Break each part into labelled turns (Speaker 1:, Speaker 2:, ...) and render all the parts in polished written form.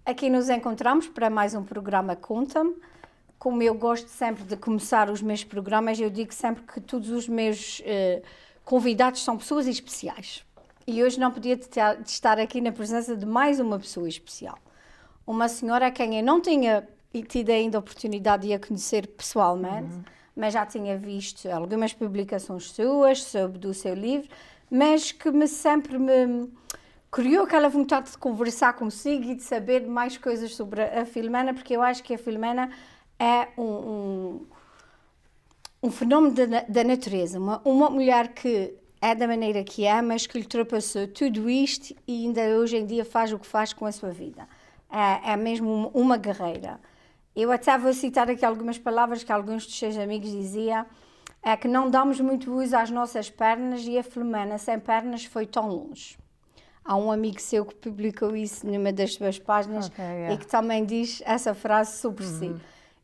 Speaker 1: Aqui nos encontramos para mais um programa Conta-me. Como eu gosto sempre de começar os meus programas, eu digo sempre que todos os meus convidados são pessoas especiais. E hoje não podia de estar aqui na presença de mais uma pessoa especial. Uma senhora a quem eu não tinha tido ainda a oportunidade de a conhecer pessoalmente, mas já tinha visto algumas publicações suas sobre o seu livro, mas que sempre me criou aquela vontade de conversar consigo e de saber mais coisas sobre a Filomena, porque eu acho que a Filomena é um fenómeno da natureza, uma mulher que é da maneira que é, mas que lhe ultrapassou tudo isto e ainda hoje em dia faz o que faz com a sua vida. É mesmo uma guerreira. Eu até vou citar aqui algumas palavras que alguns dos seus amigos diziam, é que não damos muito uso às nossas pernas e a Filomena sem pernas foi tão longe. Há um amigo seu que publicou isso numa das suas páginas e que também diz essa frase sobre si.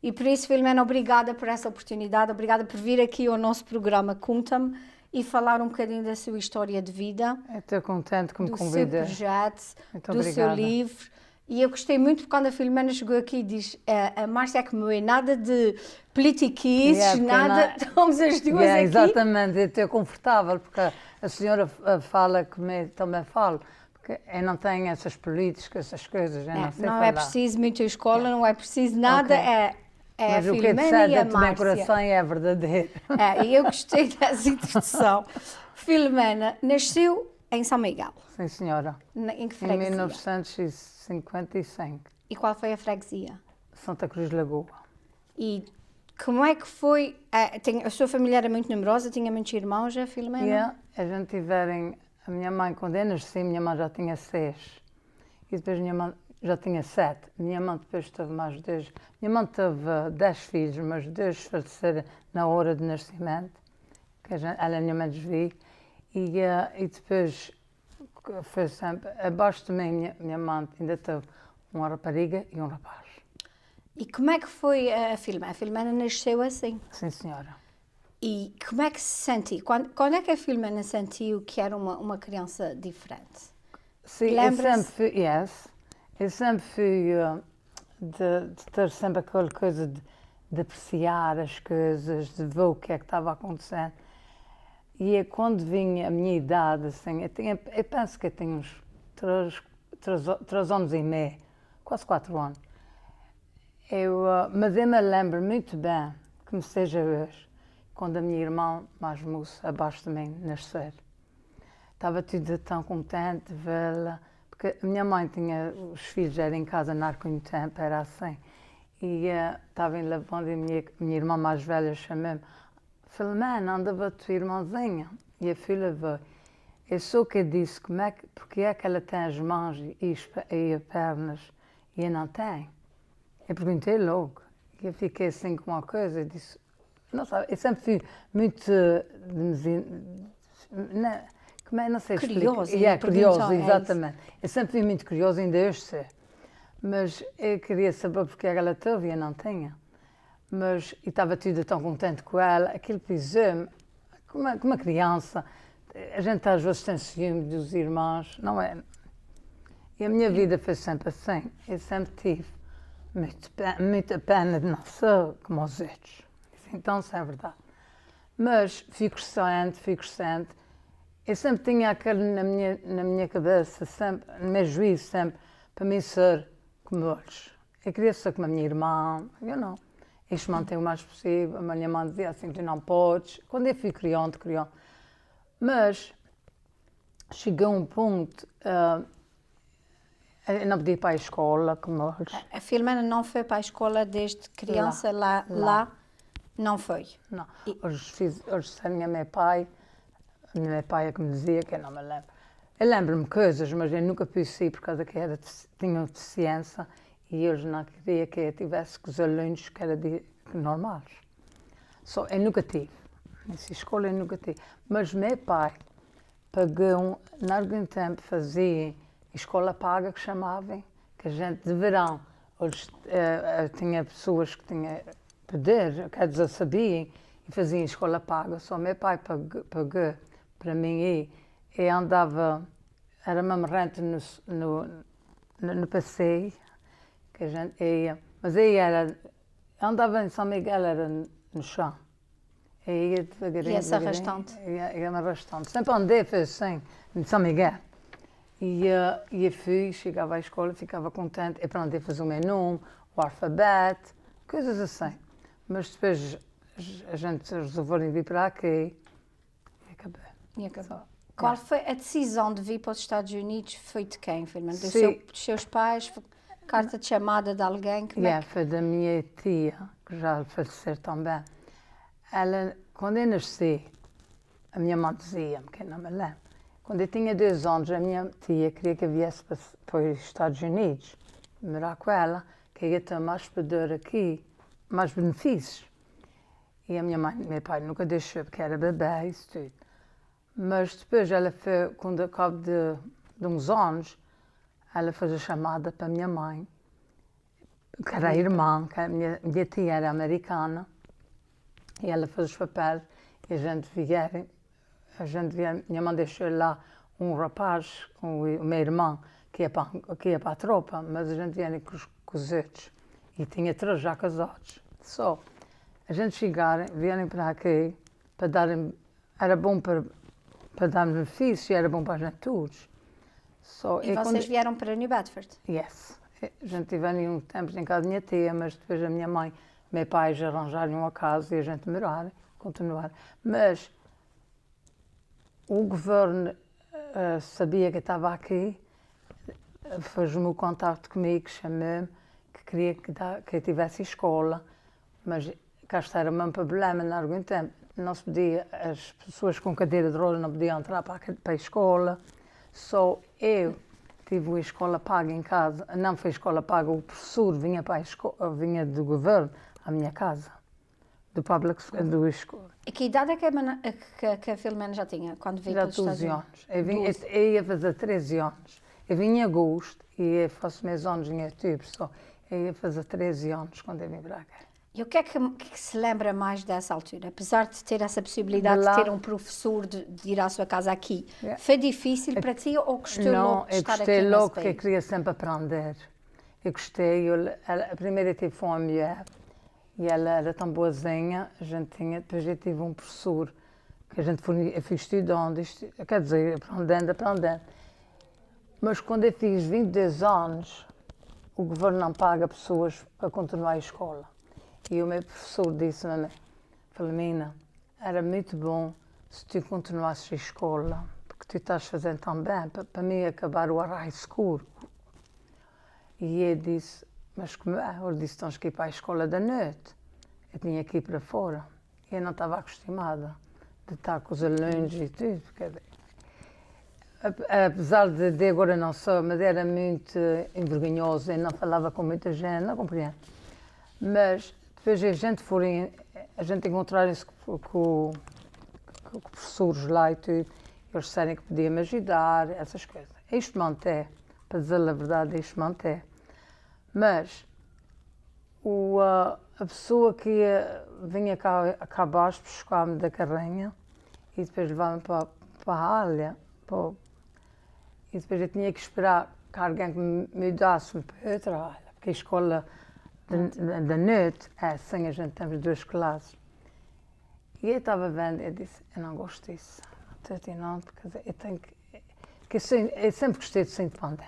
Speaker 1: E por isso, Filomena, obrigada por essa oportunidade, obrigada por vir aqui ao nosso programa Conta-me e falar um bocadinho da sua história de vida.
Speaker 2: Estou contente que me convida.
Speaker 1: Do seu projeto,
Speaker 2: muito
Speaker 1: do
Speaker 2: obrigada.
Speaker 1: seu livro. E eu gostei muito quando a Filomena chegou aqui e diz a Márcia é que me é nada de politiquices, nada, estamos as duas aqui.
Speaker 2: Exatamente, estou confortável, porque a senhora fala que também falo, porque eu não tenho essas políticas, essas coisas, eu não sei
Speaker 1: não
Speaker 2: falar.
Speaker 1: é preciso muita escola, não é preciso nada,
Speaker 2: Mas
Speaker 1: a Filomena
Speaker 2: o que
Speaker 1: e a
Speaker 2: dentro do meu
Speaker 1: Márcia.
Speaker 2: coração é verdadeiro.
Speaker 1: E eu gostei dessa introdução. Filomena nasceu em São Miguel.
Speaker 2: Sim, senhora.
Speaker 1: Em que
Speaker 2: Em
Speaker 1: freguesia?
Speaker 2: 1955.
Speaker 1: E qual foi a freguesia?
Speaker 2: Santa Cruz de Lagoa.
Speaker 1: E como é que foi? A sua família era muito numerosa, tinha muitos irmãos, a Filomena?
Speaker 2: A gente tiverem... A minha mãe, quando eu nasci, minha mãe já tinha 6. E depois minha mãe já tinha 7. Minha mãe depois teve mais 2. Minha mãe teve 10 filhos, mas 2 faleceram na hora de nascimento, que ela nem menos vi. E depois foi sempre... Abaixo de mim, minha mãe ainda teve uma rapariga e um rapaz.
Speaker 1: E como é que foi a Filomena? A Filomena nasceu assim?
Speaker 2: Sim, senhora.
Speaker 1: E como é que se sentiu? Quando é que a Filomena sentiu que era uma criança diferente?
Speaker 2: Sim, eu sempre fui de ter sempre aquela coisa de apreciar as coisas, de ver o que é que estava acontecendo. E quando vinha a minha idade, assim, eu penso que eu tinha uns 3 anos e meio, quase 4 anos. Mas eu me lembro muito bem, como seja hoje, quando a minha irmã mais moça, abaixo de mim, nascer. Estava tudo tão contente de vê-la, porque a minha mãe tinha, os filhos eram em casa não há muito tempo, era assim. E estava em lavando e a minha irmã mais velha chamou-me, Filomena, anda ver a tua irmãzinha. E a filha veio. Eu sou que disse, porque é que ela tem as mãos e as pernas e eu não tenho? Eu perguntei logo. E eu fiquei assim com uma coisa e disse, não sabe, eu sempre fui muito, não sei explicar.
Speaker 1: Curiosa.
Speaker 2: Curiosa, exatamente. Eu sempre fui muito curiosa, ainda hoje sei. Mas eu queria saber porque ela teve e eu não tinha. Mas e estava tudo tão contente com ela, aquilo pisou-me, como uma criança. A gente às vezes tem ciúme dos irmãos, não é? E a minha vida foi sempre assim. Eu sempre tive muita pena de não ser como os outros. Então, isso é verdade. Mas fui crescendo. Eu sempre tinha aquilo na minha cabeça, sempre, no meu juízo, sempre, para mim ser como eles. Eu queria ser como a minha irmã, eu não. Isto mantém o mais possível. A minha mãe dizia assim, tu não podes. Quando eu fui criando. Mas chegou um ponto, eu não podia ir para a escola como eles.
Speaker 1: A Filomena não foi para a escola desde criança, lá não foi?
Speaker 2: Não. Hoje disseram a meu pai é que me dizia, que eu não me lembro. Eu lembro-me coisas, mas eu nunca pude ir por causa que tinha deficiência e eles não queriam que eu tivesse com os alunos que eram normais. Eu nunca tive. Nessa escola eu nunca tive. Mas meu pai pagou, em algum tempo fazia escola paga, que chamavam, que a gente de verão, eles, tinha pessoas que tinham poder, quer dizer, sabiam, e faziam escola paga. Só meu pai pagou para mim ir. Eu andava, era mesmo rente no passeio, que a gente ia. Mas aí era, andava em São Miguel, era no chão. Aí ia devagarinho,
Speaker 1: Ia-se arrastando.
Speaker 2: Ia-me arrastando. Sempre andei, foi assim, em São Miguel. Ia fui, chegava à escola, ficava contente, aprendi a fazer o meu nome, o alfabeto, coisas assim. Mas depois a gente resolveu vir para aqui e acabei.
Speaker 1: E acabou. Qual foi a decisão de vir para os Estados Unidos? Foi de quem, Filomena? Dos seus pais? Foi carta de chamada de alguém?
Speaker 2: Foi da minha tia, que já faleceu também. Ela, quando eu nasci, a minha mãe dizia-me, que eu não me lembro, quando eu tinha 2 anos, a minha tia queria que eu viesse para os Estados Unidos, morar com ela, que eu ia ter mais poder aqui, mais benefícios. E a minha mãe, meu pai nunca deixou, porque era bebê, isso tudo. Mas depois ela foi, quando ao cabo de uns anos, ela fez a chamada para a minha mãe, que era a irmã, que a minha tia era americana, e ela fez os papéis, e a gente vieram, minha mãe deixou lá um rapaz, o meu irmão, que ia para a tropa, mas a gente vinha com os outros, e tinha 3 já casados, só. A gente vieram para aqui, para darem, era bom para dar benefício, era bom para a gente todos.
Speaker 1: E vocês vieram para New Bedford?
Speaker 2: Yes. A gente teve um tempo em casa da minha tia, mas depois a minha mãe, meu pai já arranjaram uma casa e a gente continuar. Mas o governo sabia que eu estava aqui, fez o meu contato comigo, chamou-me, que queria que eu tivesse escola, mas cá está, era o mesmo problema, em algum tempo. Não se podia, as pessoas com cadeira de rodas não podiam entrar para a escola. Só eu tive a escola paga em casa, não foi escola paga, o professor vinha vinha do governo à minha casa, do escola.
Speaker 1: E que idade é que a Filomena já tinha quando veio para os Estados Unidos?
Speaker 2: Anos. Eu ia fazer 13 anos. Eu vim em agosto e eu faço meus anos em outubro, só. Eu ia fazer 13 anos quando eu vim para cá.
Speaker 1: E o que é que se lembra mais dessa altura? Apesar de ter essa possibilidade de ter um professor de ir à sua casa aqui, foi difícil para ti ou gostou logo de estar aqui nesse país?
Speaker 2: Não, eu gostei logo porque eu queria sempre aprender. Eu gostei, a primeira tive uma mulher e ela era tão boazinha, depois eu tive um professor que eu fui estudando, quer dizer, aprendendo. Mas quando eu fiz 22 anos, o governo não paga pessoas para continuar a escola. E o meu professor disse-me, Filomena, era muito bom se tu continuasses a escola, porque tu estás fazendo tão bem, para mim acabar o high school. E eu disse, mas como é? Ele disse, tens que ir para a escola da noite. Eu tinha que ir para fora. E eu não estava acostumada de estar com os alunos e tudo, porque apesar de agora não sou, mas era muito envergonhosa, eu não falava com muita gente, não compreendo. Mas depois a gente encontraram-se com professores lá e tudo, eles disseram que podiam me ajudar, essas coisas. Isto mantém, para dizer a verdade, isto mantém. Mas a pessoa que vinha cá abaixo buscar-me da carrinha e depois levar-me para a área, e depois eu tinha que esperar que alguém me mudasse para outra área, porque a escola da noite é assim, a gente temos 2 classes. E eu estava vendo, eu disse, eu não gosto disso, não, porque eu tenho que eu sempre gostei de ser independente.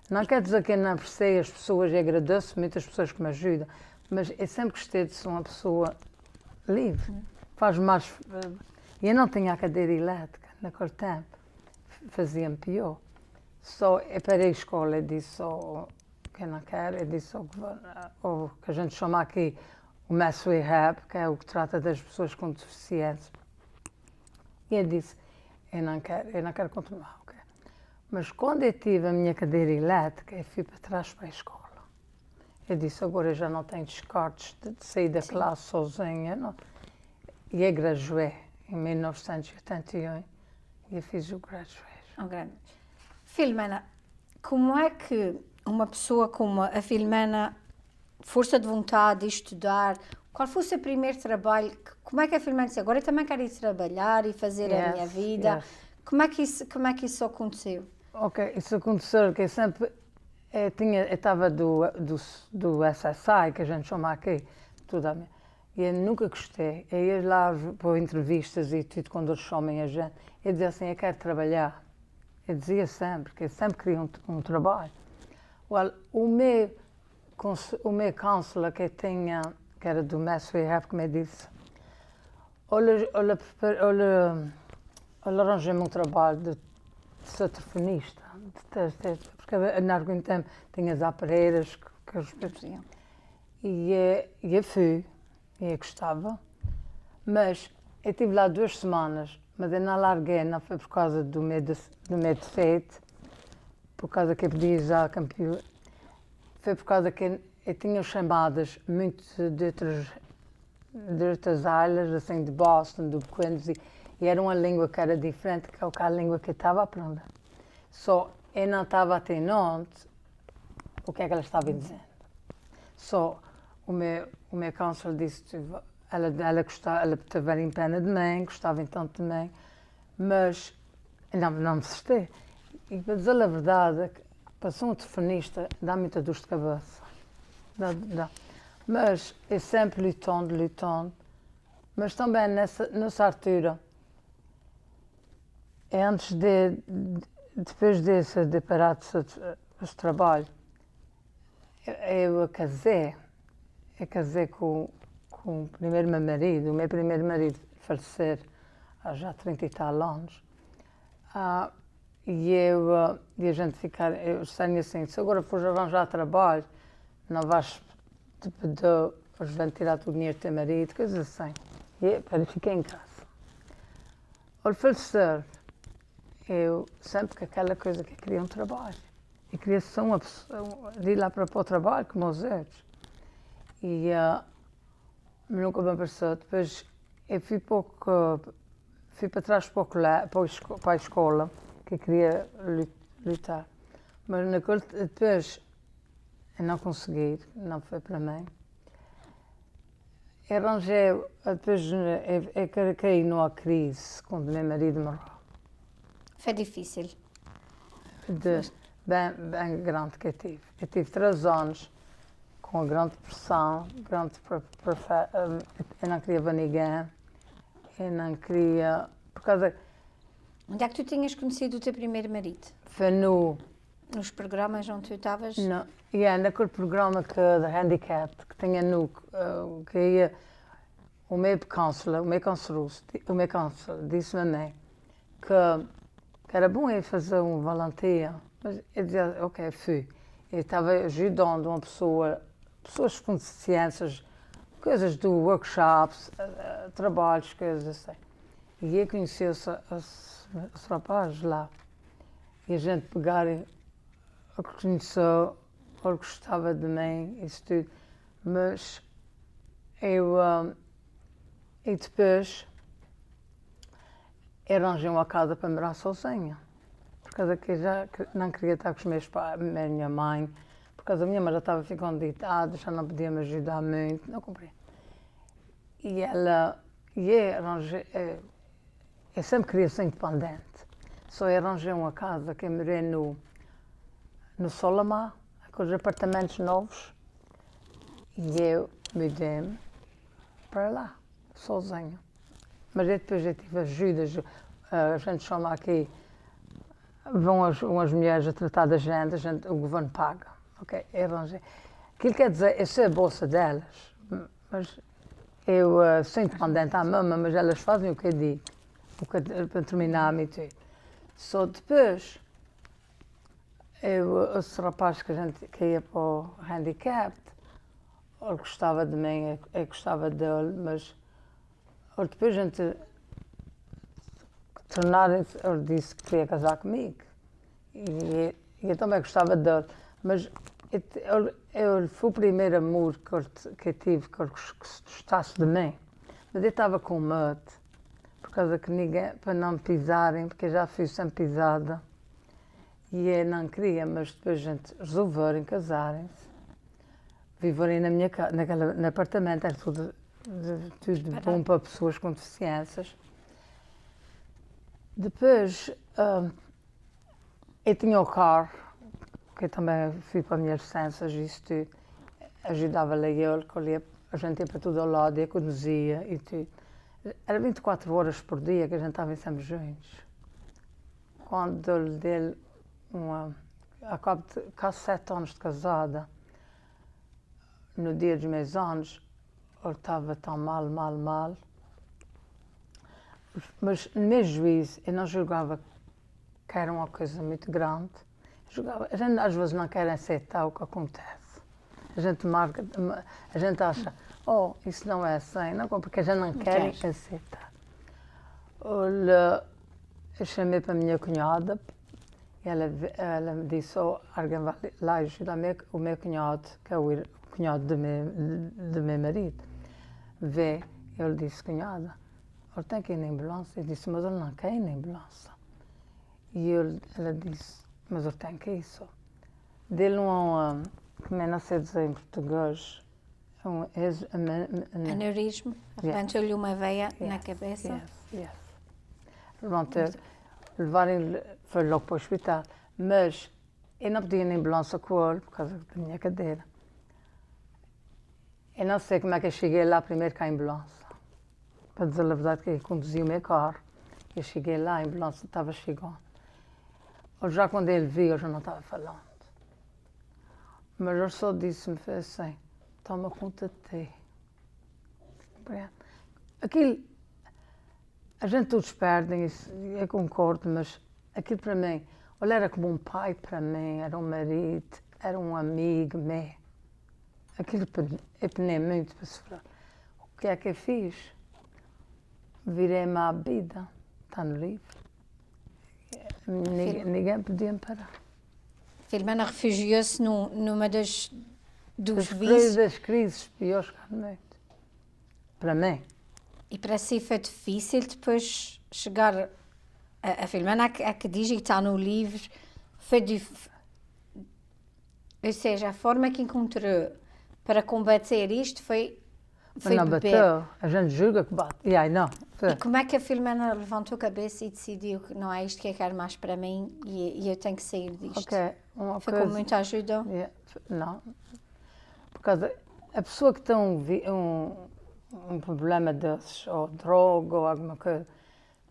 Speaker 2: Não quer dizer que eu não apreciei as pessoas e agradeço muitas pessoas que me ajudam, mas eu sempre gostei de ser uma pessoa livre, faz mais. E eu não tinha a cadeira elétrica naquele tempo, fazia-me pior. Só eu parei a escola e disse que eu não quero, eu disse ao governo, ou que a gente chama aqui o Mass Rehab, que é o que trata das pessoas com deficiência. E eu disse, eu não quero continuar. Okay? Mas quando eu tive a minha cadeira elétrica, eu fui para trás para a escola. Eu disse, agora eu já não tenho descartes de sair da classe sozinha. Não. E eu graduei em 1981 e eu fiz o graduation.
Speaker 1: Filomena, como é que uma pessoa como a Filomena, força de vontade de estudar, qual foi o seu primeiro trabalho? Como é que a Filomena disse, agora eu também quero ir trabalhar e fazer a minha vida? Como é que isso aconteceu?
Speaker 2: Ok, isso aconteceu, que Eu estava do SSI, que a gente chama aqui, tudo a mim. E eu nunca gostei. Eu ia lá para entrevistas e tudo, quando eles chamam a gente, eu dizia assim, eu quero trabalhar. Eu dizia sempre, que eu sempre queria um trabalho. Well, o meu counselor que eu tinha, que era do Mass Rehab, que me disse, olha, arranjei-me um trabalho de saxofonista, porque na algum tempo tinha as aparelhas que eles faziam. E eu fui, e eu gostava, mas eu estive lá 2 semanas, mas eu não larguei, não foi por causa do meu defeito, por causa que eu podia usar computer, foi por causa que eu tinha chamadas muito de outras áreas, assim, de Boston, do Queens, e era uma língua que era diferente que a língua que eu estava a aprender. Só eu não estava atendendo o que é que ela estava dizendo. Só o meu counselor disse, ela gostava, ela estava em pena de mim, gostava então de mim, mas não me assustei. E para dizer a verdade, para ser um telefonista dá muita dor de cabeça. Dá. Mas eu sempre lutando, mas também nessa altura, depois de parar de trabalho, eu casei com o primeiro meu marido. O meu primeiro marido faleceu há já 30 e tal anos. E a gente eu tenho assim, se agora fores arranjar trabalho, não vais te pedir, eles vão tirar o dinheiro do teu marido, coisas assim. E eu fiquei em casa. Ao falecer, eu sempre com aquela coisa que eu queria um trabalho. Eu queria ser uma pessoa, de ir lá para o trabalho, como os outros. E nunca me apareceu. Depois eu fui para trás para a escola, que eu queria lutar. Mas depois eu não consegui, não foi para mim. Eu arranjei, depois eu caí numa crise quando meu marido morreu.
Speaker 1: Foi difícil.
Speaker 2: Bem grande que eu tive. Eu tive 3 anos com a grande depressão, eu não queria ver ninguém, eu não queria, por causa...
Speaker 1: Onde é que tu tinhas conhecido o teu primeiro marido?
Speaker 2: Foi
Speaker 1: nos programas onde tu estavas?
Speaker 2: Não, naquele programa da Handicap, que tinha que ia, o meu counselor disse-me a mim que era bom eu fazer um volunteer, mas eu dizia, ok, fui. Eu estava ajudando uma pessoas com deficiências, coisas do workshops, trabalhos, coisas assim. E eu conheci os rapazes lá. E a gente pegar, ele conheceu, ele gostava de mim, isso tudo. Mas e depois eu arranjei uma casa para morar sozinha. Por causa que eu já não queria estar com os meus pais, a minha mãe. Por causa da minha mãe já estava ficando deitada, já não podia me ajudar muito, não comprei. E eu sempre queria ser independente. Só arranjei uma casa que eu morei no Solamar, com os apartamentos novos. E eu mudei-me para lá, sozinha. Mas depois eu tive ajudas, a gente chama aqui, vão umas mulheres a tratar da gente, o governo paga. Ok, eu arranjei. Aquilo quer dizer, eu sei a bolsa delas, mas eu sou independente à mama, mas elas fazem o que eu digo, para terminar a tudo. Só depois, esse rapaz que ia para o handicap, ele gostava de mim, eu gostava dele, mas depois a gente ele disse que queria casar comigo. E eu também gostava dele, mas ele foi o primeiro amor que eu tive, que ele gostasse de mim. Mas eu estava com medo, por causa que ninguém, para não me pisarem, porque eu já fui sempre pisada. E eu não queria, mas depois a gente resolveram casarem-se. Viverem na minha casa, no apartamento, era tudo bom para pessoas com deficiências. Depois, eu tinha o carro, porque também fui para a minha licença, isso tudo. Ajudava a ele, a gente ia para todo o lado, ia conduzia e tudo. Era 24 horas por dia que a gente estava sempre juntos. Quando eu dei a cabo de quase 7 anos de casada, no dia dos meus anos, ele estava tão mal. Mas no meu juízo, eu não julgava que era uma coisa muito grande. A gente às vezes não quer aceitar o que acontece. A gente marca, a gente acha, oh, isso não é assim, não, porque a gente não quer aceitar. Eu chamei para a minha cunhada e ela me disse, oh, alguém vai lá ajudar o meu cunhado, que é o cunhado do meu marido. Vê, ele disse, cunhada, ele tem que ir na ambulância. Eu disse, mas ele não quer ir na ambulância. E ela disse, mas ele tem que ir só. Dele como é não sei dizer em português,
Speaker 1: Aneurisma, arrebentou-lhe uma veia na cabeça.
Speaker 2: Yes. Foi logo para o hospital, mas eu não podia ir na ambulância com ele por causa da minha cadeira. Eu não sei como é que eu cheguei lá primeiro com a ambulância. Para dizer a verdade, que eu conduzi o meu carro. Eu cheguei lá, a ambulância estava chegando. Já quando ele viu, eu já não estava falando. Mas ele só disse-me assim, toma conta de ti. Aquilo, a gente todos perdem, isso, eu concordo, mas aquilo para mim, ele era como um pai para mim, era um marido, era um amigo meu. Aquilo eu penei muito para sofrer. O que é que eu fiz? Virei-me à vida, está no livro. Ninguém podia me parar.
Speaker 1: Filomena refugiou-se numa dos
Speaker 2: das crises piores que há no mundo. Para mim.
Speaker 1: E para si foi difícil depois chegar... A Filomena é que diz, e está no livro, ou seja, a forma que encontrou para combater isto foi
Speaker 2: não
Speaker 1: beber.
Speaker 2: Bateu. A gente julga que bate. E aí não.
Speaker 1: E como é que a Filomena levantou a cabeça e decidiu que não é isto que eu quero mais para mim e eu tenho que sair disto?
Speaker 2: Okay.
Speaker 1: Foi com muita ajuda?
Speaker 2: Não. Por causa... A pessoa que tem um problema desses, ou droga, ou alguma coisa,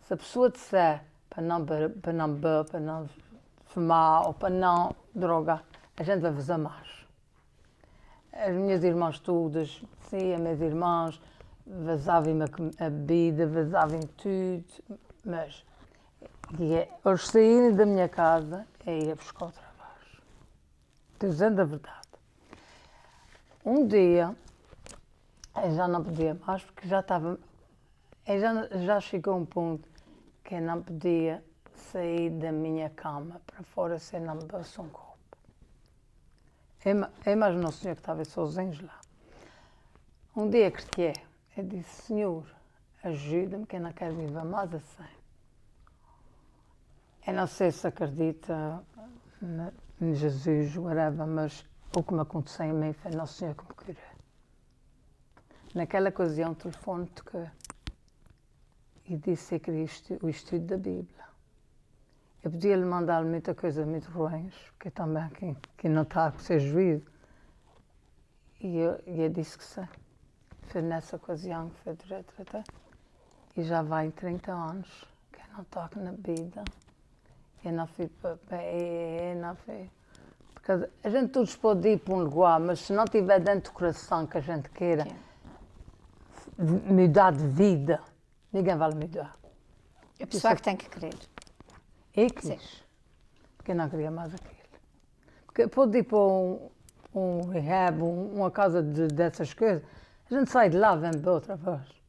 Speaker 2: se a pessoa disser para não beber, para não fumar, ou para não drogar, a gente vai fazer mais. As minhas irmãs todas, sim, as minhas irmãs, vazavam a bebida, vazavam tudo, mas eles saírem da minha casa e ia buscar o trabalho. Estou dizendo a verdade. Um dia, eu já não podia mais, porque já estava... Já chegou um ponto que eu não podia sair da minha cama para fora se eu não bebesse um copo. Eu imagino o senhor que estava sozinho lá. Um dia que eu disse, Senhor, ajuda-me que eu não quero viver mais assim. Eu não sei se acredita em Jesus, whatever, mas o que me aconteceu a mim foi Nosso Senhor que me curou. Naquela ocasião, o telefone tocou e disse que queria o estudo da Bíblia. Eu podia-lhe mandar muita coisa muito ruins, porque também que não está com o seu juízo. E eu disse que sim. Foi nessa ocasião que foi direto até. E já vai 30 anos que eu não toco na Bíblia. Eu não fui não fui. Porque a gente todos pode ir para um lugar, mas se não tiver dentro do coração que a gente queira mudar de vida, ninguém vai mudar.
Speaker 1: A pessoa que tem que querer.
Speaker 2: Eu quis. Porque eu não queria mais aquilo. Porque pode ir para um rehab, uma casa dessas coisas, a gente sai de lá, vem para outra vez.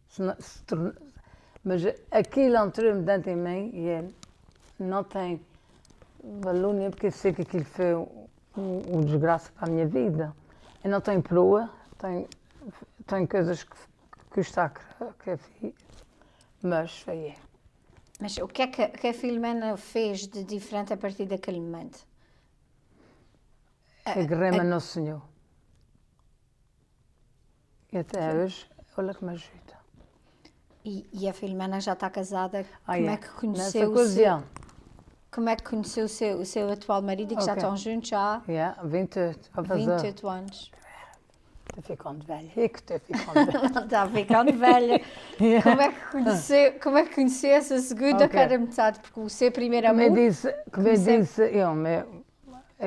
Speaker 2: Mas aquilo entrou-me dentro em mim e não tem valor nenhum, porque eu sei que aquilo foi um desgraça para a minha vida. Eu não tenho proa, tenho coisas que está a fiz, mas foi.
Speaker 1: Mas o que é que a Filomena fez de diferente a partir daquele momento?
Speaker 2: Agarrei-me a Nosso Senhor. E até hoje, olha que me ajuda.
Speaker 1: E a Filomena já está casada, como é que conheceu
Speaker 2: Nessa ocasião,
Speaker 1: Como é que conheceu o seu atual marido e que já
Speaker 2: Ok.
Speaker 1: estão juntos há
Speaker 2: 28, vai fazer.
Speaker 1: 28 anos?
Speaker 2: Estou ficando velha. É que estou ficando velha.
Speaker 1: Não está ficando velha. Como é que conheceu essa segunda
Speaker 2: Ok.
Speaker 1: cara metade? Porque o seu primeiro
Speaker 2: Como eu
Speaker 1: amor...
Speaker 2: disse, é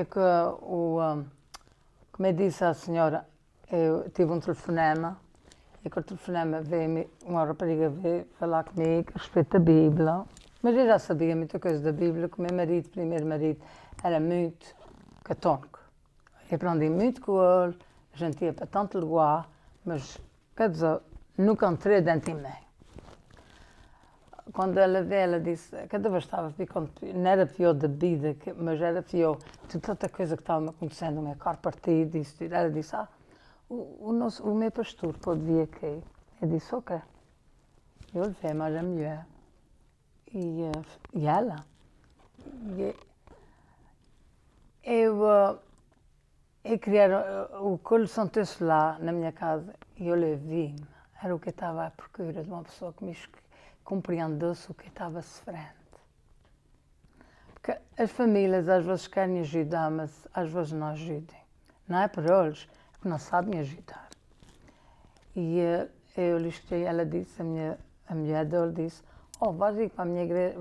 Speaker 2: que como eu disse à senhora, eu tive um telefonema, e com o telefonema veio uma rapariga veio falar comigo a respeito da Bíblia, mas eu já sabia muita coisa da Bíblia, que o meu marido, primeiro marido, era muito católico. Eu aprendi muito com ele, a gente ia para tanto lugar, mas, quer dizer, nunca entrei dentro de mim. Quando ela veio, ela disse, cada vez estava ficando, não era pior da vida, mas era pior de tanta coisa que estava me acontecendo, o meu carro partido, isso tudo. Ela disse, o meu pastor pode vir aqui. Eu disse, ok. Eu levei mais a mulher. E ela. Eu queria, o colo sentou-se lá na minha casa e eu lhe vi-me. Era o que eu estava à procura de uma pessoa que me compreendesse o que eu estava sofrendo. Porque as famílias às vezes querem ajudar, mas às vezes não ajudam. Não é para eles, é que não sabem ajudar. E eu lhe cheguei, ela disse, a mulher dele disse, vais ir para a minha igreja,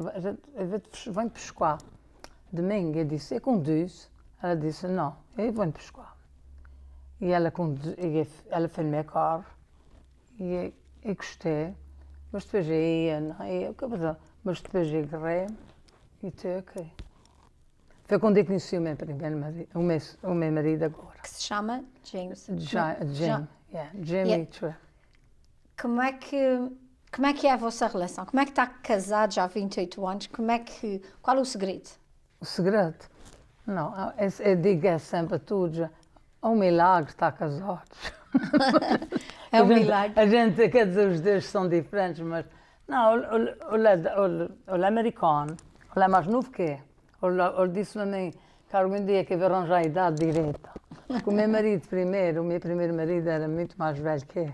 Speaker 2: vem pescar. Domingo, eu disse, eu conduzo. Ela disse, não, eu vou pescar. E ela foi no meu carro, e eu gostei. Mas depois eu ia, mas depois eu agarrei e estou aqui. Foi quando eu conheci o meu primeiro marido, o meu marido agora.
Speaker 1: Que se chama James.
Speaker 2: Jamie True.
Speaker 1: Como é que é a vossa relação? Como é que está casado já há 28 anos? Qual é o segredo?
Speaker 2: O segredo? Não, eu digo sempre a todos, é um milagre estar casados.
Speaker 1: É um milagre.
Speaker 2: A gente, quer dizer, os dois são diferentes, mas não, ele é americano, ele é mais novo que eu. Ele disse a mim que algum dia que eu vou arranjar a idade direita. Porque o meu marido primeiro, o meu primeiro marido era muito mais velho que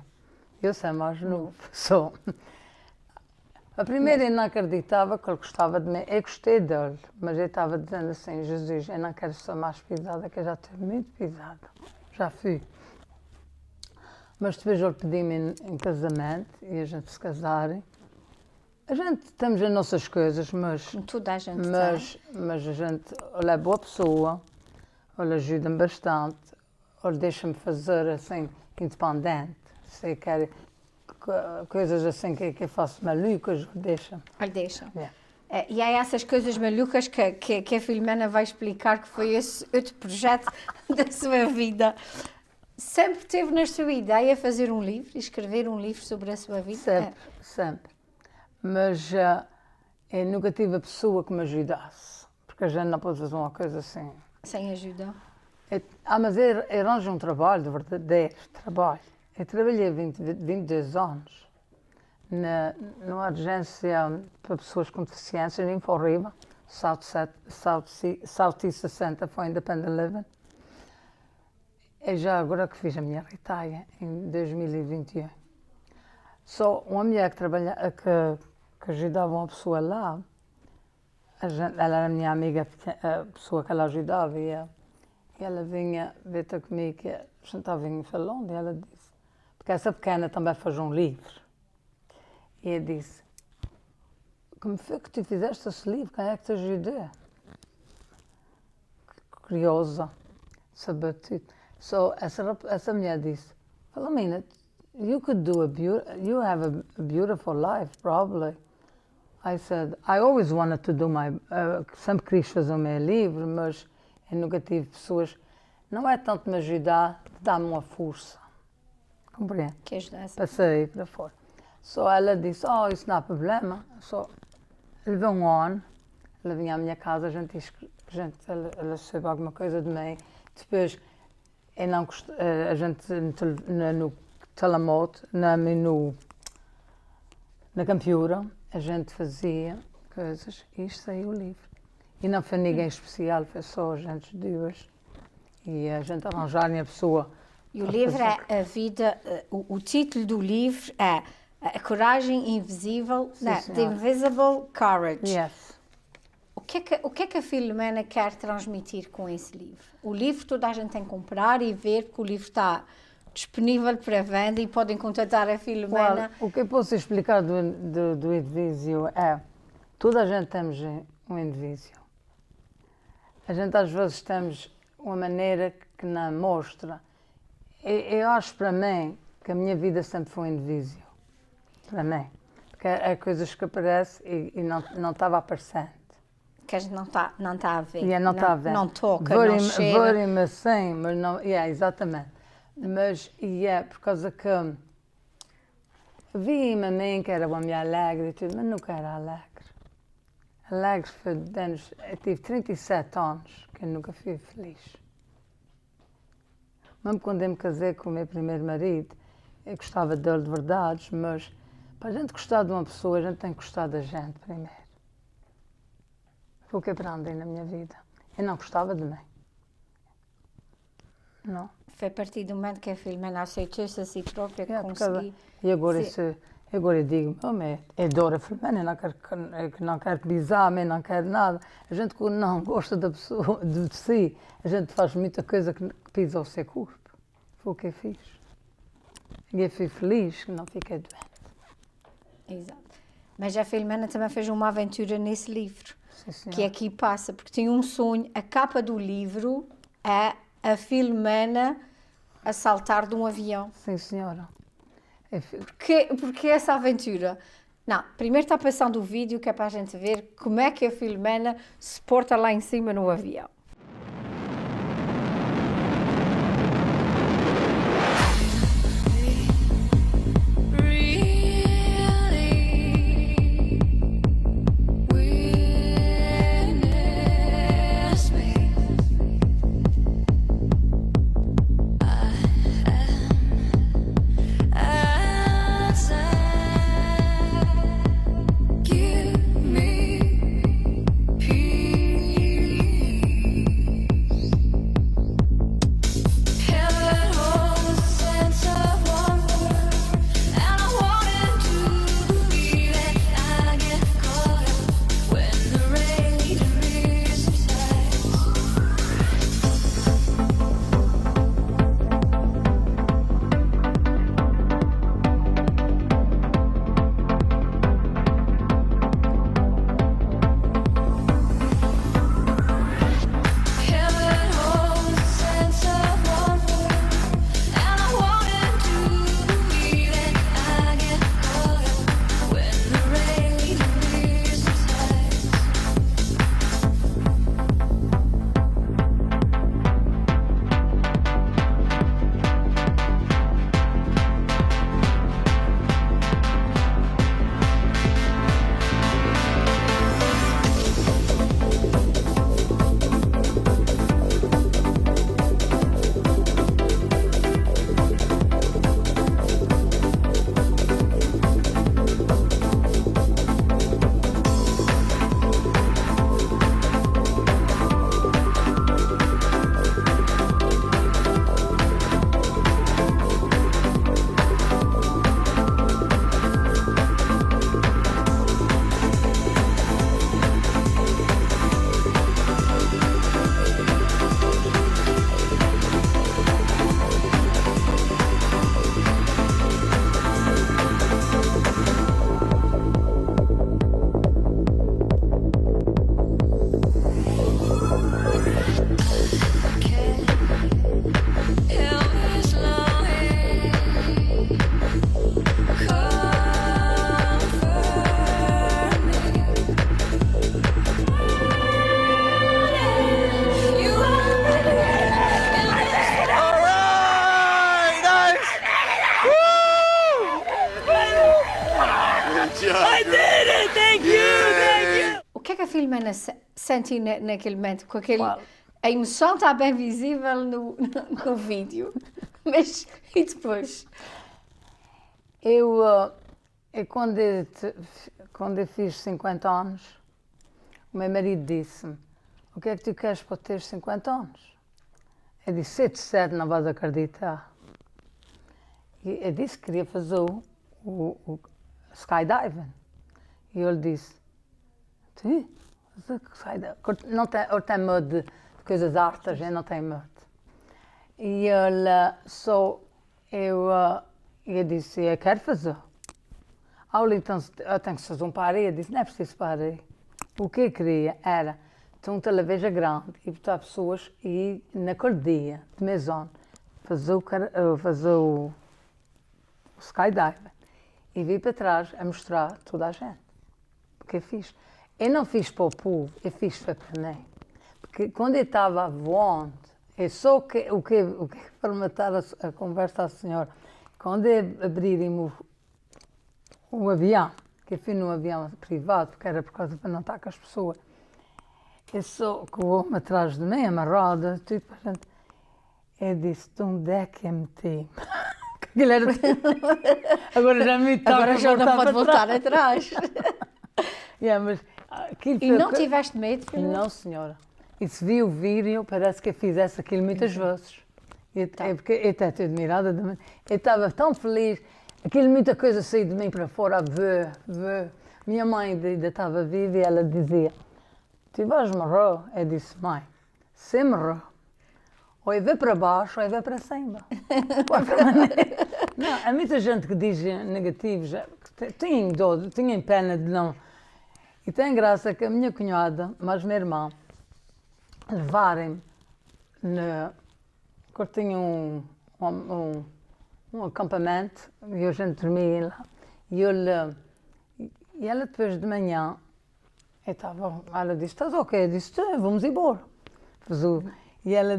Speaker 2: eu sou mais novo. Sou. A primeira eu não acreditava que ele gostava de mim. Eu gostei dele, mas eu estava dizendo assim, Jesus, eu não quero ser mais pisada, que eu já estou muito pisada. Já fui. Mas depois ele pediu-me em casamento e a gente se casarem. A gente temos as nossas coisas, mas
Speaker 1: Toda a gente
Speaker 2: mas a gente, ele é boa pessoa, ele ajuda-me bastante, ele deixa-me fazer assim, independente. Se eu quero coisas assim que eu faço malucas, ele deixa-me.
Speaker 1: Ele deixa.
Speaker 2: Yeah.
Speaker 1: E há essas coisas malucas que a Filomena vai explicar que foi esse outro projeto da sua vida. Sempre teve na sua ideia fazer um livro, escrever um livro sobre a sua vida?
Speaker 2: Sempre, sempre. Mas eu nunca tive a pessoa que me ajudasse, porque a gente não pode fazer uma coisa assim.
Speaker 1: Sem ajuda?
Speaker 2: Mas eu arranjo um trabalho, de verdadeiro trabalho. Eu trabalhei 22 anos numa agência para pessoas com deficiência em Fall River, Southeast 60 for Independent Living. É já agora que fiz a minha retalha, em 2021. Só uma mulher que ajudava uma pessoa lá, ela era a minha amiga, a pessoa que ela ajudava, e ela vinha ver comigo, que a gente estava em falando, e ela disse, porque essa pequena também faz um livro. E eu disse, como foi que tu fizeste esse livro? Quem é que te ajudou? Curiosa, saber tudo. So, essa mulher disse, Filomena, you have a beautiful life, probably. I said, I always wanted to do sempre quis fazer o meu livro, mas eu nunca tive pessoas, não é tanto me ajudar, dá-me uma força. Compreende?
Speaker 1: Que ajudasse.
Speaker 2: Para sair para fora. So, ela disse, isso não há problema. So, levou um ano, ela vinha à minha casa, ela soube alguma coisa de mim. Depois, eu não a gente no telemoto, na computer, a gente fazia coisas e isto saiu o livro. E não foi ninguém especial, foi só a gente duas. E a gente arranjar a pessoa.
Speaker 1: E o livro é a vida, o título do livro é A Coragem Invisível, The Invisible Courage.
Speaker 2: Yes.
Speaker 1: O o que é que a Filomena quer transmitir com esse livro? O livro toda a gente tem que comprar e ver, porque o livro está disponível para venda e podem contatar a Filomena.
Speaker 2: O que eu posso explicar do Edvísio é, toda a gente temos um Edvísio. A gente às vezes temos uma maneira que não mostra. Eu acho para mim que a minha vida sempre foi um Edvísio. Para mim. Porque é coisas que aparecem e não estava aparecendo.
Speaker 1: Que a gente não está a ver.
Speaker 2: Não está a ver.
Speaker 1: Não toca, não cheira.
Speaker 2: Verem-me assim, mas não... exatamente. Mas por causa que vi-me a mim que era uma mulher alegre e tudo, mas nunca era alegre. Alegre foi de anos... Eu tive 37 anos que eu nunca fui feliz. Mesmo quando eu me casei com o meu primeiro marido, eu gostava dele de verdades, mas para a gente gostar de uma pessoa, a gente tem que gostar da gente primeiro. Foi o que aprendi na minha vida. Eu não gostava de mim. Não.
Speaker 1: Foi a partir do momento que a Filomena aceitou-se a si própria que
Speaker 2: Porque
Speaker 1: consegui...
Speaker 2: E agora, agora eu digo, eu adoro a Filomena, eu não quero pisar-me, não quero nada. A gente quando não gosta da pessoa, de si, a gente faz muita coisa que pisa o seu corpo. Foi o que eu fiz. E eu fui feliz que não fiquei doente.
Speaker 1: Exato. Mas a Filomena também fez uma aventura nesse livro.
Speaker 2: Sim,
Speaker 1: que aqui passa, porque tem um sonho. A capa do livro é a Filomena a saltar de um avião.
Speaker 2: Sim, senhora.
Speaker 1: Porque essa aventura? Não, primeiro está passando o vídeo que é para a gente ver como é que a Filomena se porta lá em cima no avião. Filomena senti naquele momento, com aquele... A emoção está bem visível no vídeo, mas e depois?
Speaker 2: Quando eu fiz 50 anos, o meu marido disse-me, o que é que tu queres para ter 50 anos? Eu disse, se eu te disser, não vais acreditar. E eu disse que queria fazer o skydiving. E ele disse, tu, Não tem, ou tem medo de coisas artes, a gente não tem medo. E ele eu disse, eu quero fazer. Então, eu tenho que fazer um parede. Eu disse, não é preciso parede. O que eu queria era ter uma televisão grande e botar pessoas e naquele dia de maison fazer o skydiving e vir para trás a mostrar toda a gente. Porque eu fiz. Eu não fiz para o povo, eu fiz para mim. Porque quando eu estava voando, o que para matar a conversa à senhora, quando abrirem o avião, que eu fui num avião privado, porque era por causa para não estar com as pessoas, eu só com o homem atrás de mim, amarrada, tipo, eu disse, de onde é que eu meti? Agora já me toca.
Speaker 1: Agora já não pode voltar atrás.
Speaker 2: Mas
Speaker 1: e não tiveste medo?
Speaker 2: Não, senhora. E se vi o vídeo, parece que eu fizesse aquilo muitas vezes. É porque eu até estou admirada. Eu estava tão feliz. Aquilo, muita coisa saiu de mim para fora, a ver. Minha mãe ainda estava viva e ela dizia, tu vais morrer? Eu disse, mãe, se morrer, ou eu vou para baixo ou eu vou para cima. Não, há muita gente que diz negativos, tinha pena de não. E tem graça que a minha cunhada, mais meu irmão, levarem-me, quando tinha um acampamento, e a gente dormia lá, e ela depois de manhã, ela disse, estás ok? Eu disse, vamos embora. E ela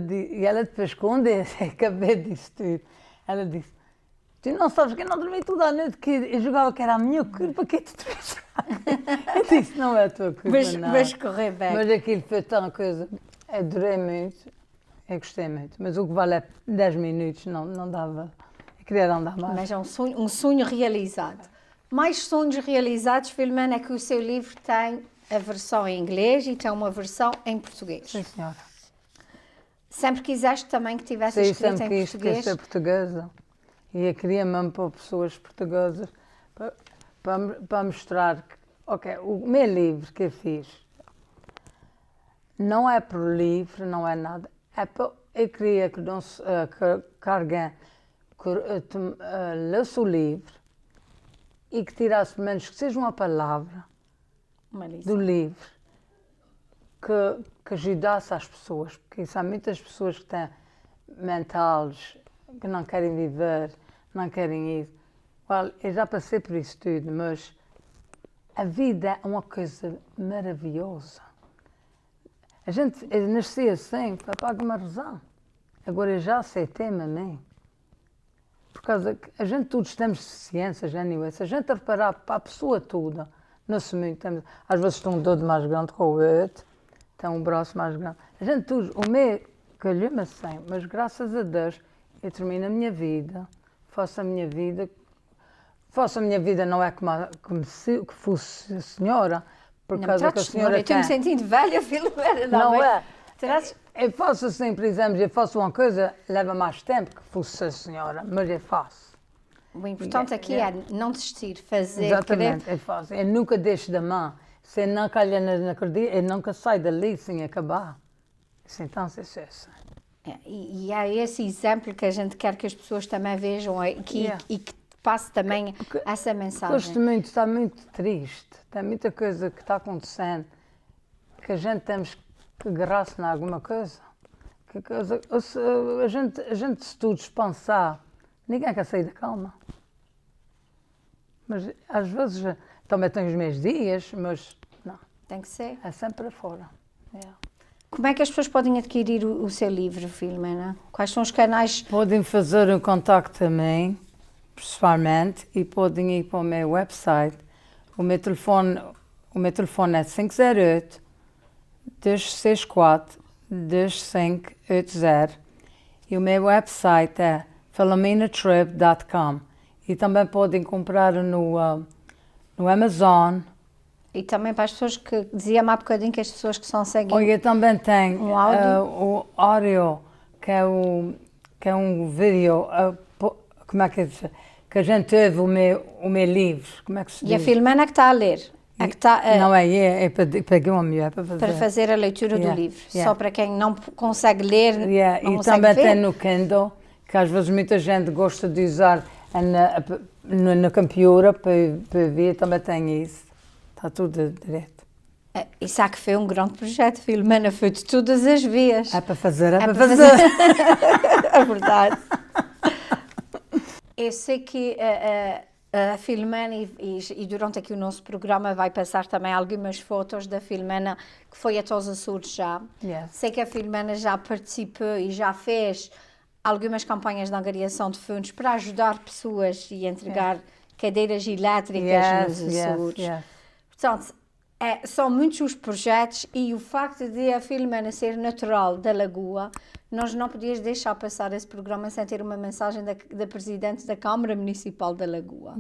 Speaker 2: depois, quando eu acabei disso tudo, ela disse, tu não sabes que eu não dormi toda a noite, que eu jogava que era a minha culpa, que tu dormiste. Eu disse, não é a tua culpa, não.
Speaker 1: Mas correr bem.
Speaker 2: Mas aquilo foi tão coisa, eu adorei muito, eu gostei muito, mas o que vale é 10 minutos, não dava, eu queria andar mais.
Speaker 1: Mas é um sonho realizado. Mais sonhos realizados, Filomena, é que o seu livro tem a versão em inglês e tem uma versão em português.
Speaker 2: Sim, senhora.
Speaker 1: Sempre quiseste também que tivesse escrito em português?
Speaker 2: Sempre quis ser portuguesa. E eu queria mesmo para pessoas portuguesas, para mostrar que, ok, o meu livro que eu fiz, não é por livro, não é nada, eu queria que alguém lesse o livro e que tirasse pelo menos que seja uma palavra do livro que ajudasse as pessoas, porque há muitas pessoas que têm mentais, que não querem viver, não querem ir. Eu já passei por isso tudo, mas a vida é uma coisa maravilhosa. Eu nasci assim, foi para alguma razão. Agora eu já aceitei-me a mim. Por causa que a gente todos temos ciências, anyway. Se a gente reparar para a pessoa toda, nesse mundo, às vezes tem um dedo mais grande que o outro, tem um braço mais grande. A gente todos, o meu calhou-me assim, mas graças a Deus eu termino a minha vida, faço a minha vida não é como se fosse a senhora, por causa que a senhora
Speaker 1: eu estou-me sentindo velha, Filomena.
Speaker 2: Não é? Eu faço assim, por exemplo, eu faço uma coisa, leva mais tempo que fosse a senhora, mas eu faço.
Speaker 1: O importante aqui é não desistir, fazer,
Speaker 2: exatamente, eu faço. Eu nunca deixo da mão. Se eu não calhar naquele dia, eu nunca saio dali sem acabar. Então, se é assim.
Speaker 1: E é esse exemplo que a gente quer que as pessoas também vejam aqui e que passe também essa mensagem.
Speaker 2: Está muito triste, tem muita coisa que está acontecendo, que a gente temos que agarrar-se em alguma coisa. A gente se todos pensar, ninguém quer sair da calma. Mas às vezes também tenho os meus dias, mas não.
Speaker 1: Tem que ser.
Speaker 2: É sempre para fora.
Speaker 1: Como é que as pessoas podem adquirir o seu livro, Filomena? Quais são os canais?
Speaker 2: Podem fazer um contacto também, pessoalmente, e podem ir para o meu website. O meu telefone é 508-264-2580 e o meu website é filomenatrip.com. E também podem comprar no Amazon.
Speaker 1: E também para as pessoas que dizia-me há bocadinho que as pessoas que são seguem.
Speaker 2: Eu também tenho
Speaker 1: um áudio.
Speaker 2: O áudio, que é um vídeo, como é que é? Que a gente teve o meu livro, como é que se diz?
Speaker 1: E a Filomena que está a ler. A que tá,
Speaker 2: Não é para uma mulher
Speaker 1: para fazer a leitura do livro.
Speaker 2: Yeah.
Speaker 1: Só para quem não consegue ler, não
Speaker 2: E
Speaker 1: consegue
Speaker 2: também
Speaker 1: ver.
Speaker 2: tem no Kindle, que às vezes muita gente gosta de usar na computer para ver, também tem isso. Está tudo direto.
Speaker 1: Isso há que foi um grande projeto, Filomena, foi de todas as vias.
Speaker 2: É para fazer,
Speaker 1: para
Speaker 2: fazer.
Speaker 1: É verdade. Eu sei que a Filomena, e durante aqui o nosso programa vai passar também algumas fotos da Filomena, que foi até os Açores já.
Speaker 2: Yes.
Speaker 1: Sei que a Filomena já participou e já fez algumas campanhas de angariação de fundos para ajudar pessoas e entregar cadeiras elétricas nos Açores. Portanto, são muitos os projetos e o facto de a Filomena ser natural da Lagoa, nós não podíamos deixar passar esse programa sem ter uma mensagem da Presidente da Câmara Municipal da Lagoa.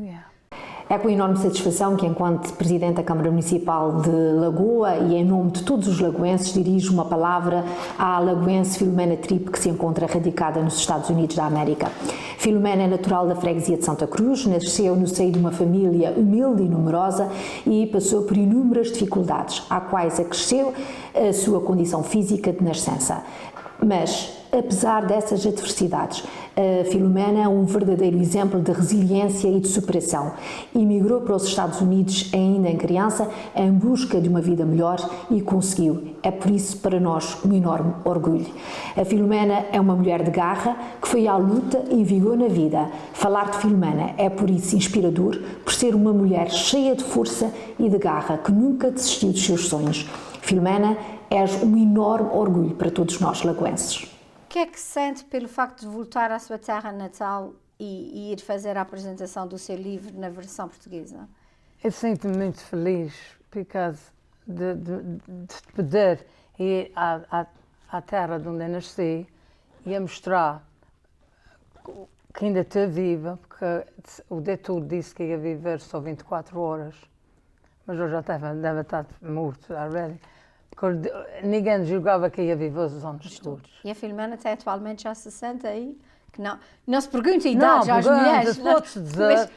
Speaker 3: É com enorme satisfação que, enquanto Presidente da Câmara Municipal de Lagoa e em nome de todos os lagoenses, dirijo uma palavra à lagoense Filomena Tripe, que se encontra radicada nos Estados Unidos da América. Filomena é natural da freguesia de Santa Cruz, nasceu no seio de uma família humilde e numerosa e passou por inúmeras dificuldades, à quais acresceu a sua condição física de nascença. Mas, apesar dessas adversidades, a Filomena é um verdadeiro exemplo de resiliência e de superação. Emigrou para os Estados Unidos ainda em criança, em busca de uma vida melhor e conseguiu. É por isso, para nós, um enorme orgulho. A Filomena é uma mulher de garra que foi à luta e vigor na vida. Falar de Filomena é por isso inspirador, por ser uma mulher cheia de força e de garra, que nunca desistiu dos seus sonhos. Filomena, és um enorme orgulho para todos nós lagoenses.
Speaker 1: O que é que sente pelo facto de voltar à sua terra natal e ir fazer a apresentação do seu livro na versão portuguesa?
Speaker 2: Eu sinto-me muito feliz de poder ir à terra de onde eu nasci e a mostrar que ainda estou viva, porque o doutor disse que ia viver só 24 horas, mas eu já deve estar morto, already. Ninguém julgava que ia viver os anos todos.
Speaker 1: E a Filomena tem atualmente já 60 aí? Que não se pergunta a idade às mulheres.
Speaker 2: Podes dizer,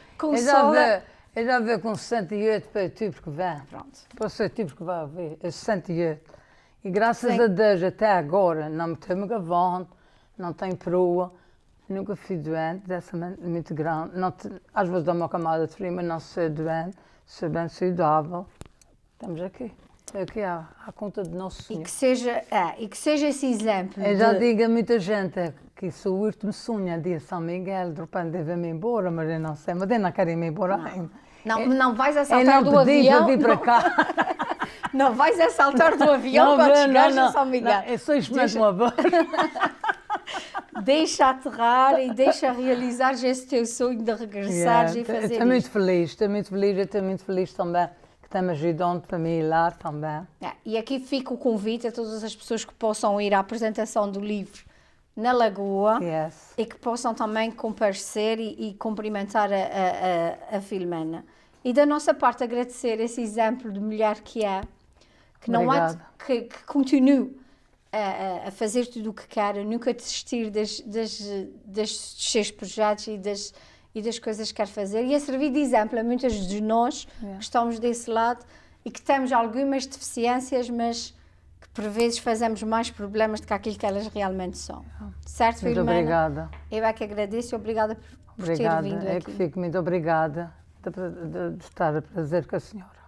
Speaker 2: eu já vejo com 68 para o tipo que vem.
Speaker 1: Pronto.
Speaker 2: Para o seu tipo que vai haver, é 68. E graças a Deus até agora não me tenho gravando, não tenho proa, nunca fui doente, dessa muito grande. Às vezes dou uma camada de frio, mas não sou doente, sou bem saudável. Estamos aqui. Aqui à conta de Nosso Senhor.
Speaker 1: E que seja esse exemplo.
Speaker 2: Eu já digo a muita gente que sou o último sonho de São Miguel, de repente deve-me embora, mas eu não sei, mas eu não quero ir-me embora ainda.
Speaker 1: Não vais assaltar do avião.
Speaker 2: Eu não pedi para vir para cá.
Speaker 1: Não vais assaltar do avião quando chegares a São Miguel.
Speaker 2: Eu só experimento uma vez.
Speaker 1: Deixa aterrar e deixa realizar esse teu sonho de regressares e fazer
Speaker 2: Estou muito feliz, estou muito feliz também. Estamos ajudando para mim ir lá também.
Speaker 1: E aqui fica o convite a todas as pessoas que possam ir à apresentação do livro na Lagoa e que possam também comparecer e cumprimentar a Filomena. E da nossa parte agradecer esse exemplo de mulher que é, que não há, que continue a fazer tudo o que quer, a nunca desistir dos seus projetos e das coisas que quer fazer e a servir de exemplo a muitas de nós que estamos desse lado e que temos algumas deficiências, mas que por vezes fazemos mais problemas do que aquilo que elas realmente são. Certo, Filomena?
Speaker 2: Muito obrigada.
Speaker 1: Eu é que agradeço e obrigada por ter vindo aqui.
Speaker 2: É que fico muito obrigada de estar a prazer com a senhora.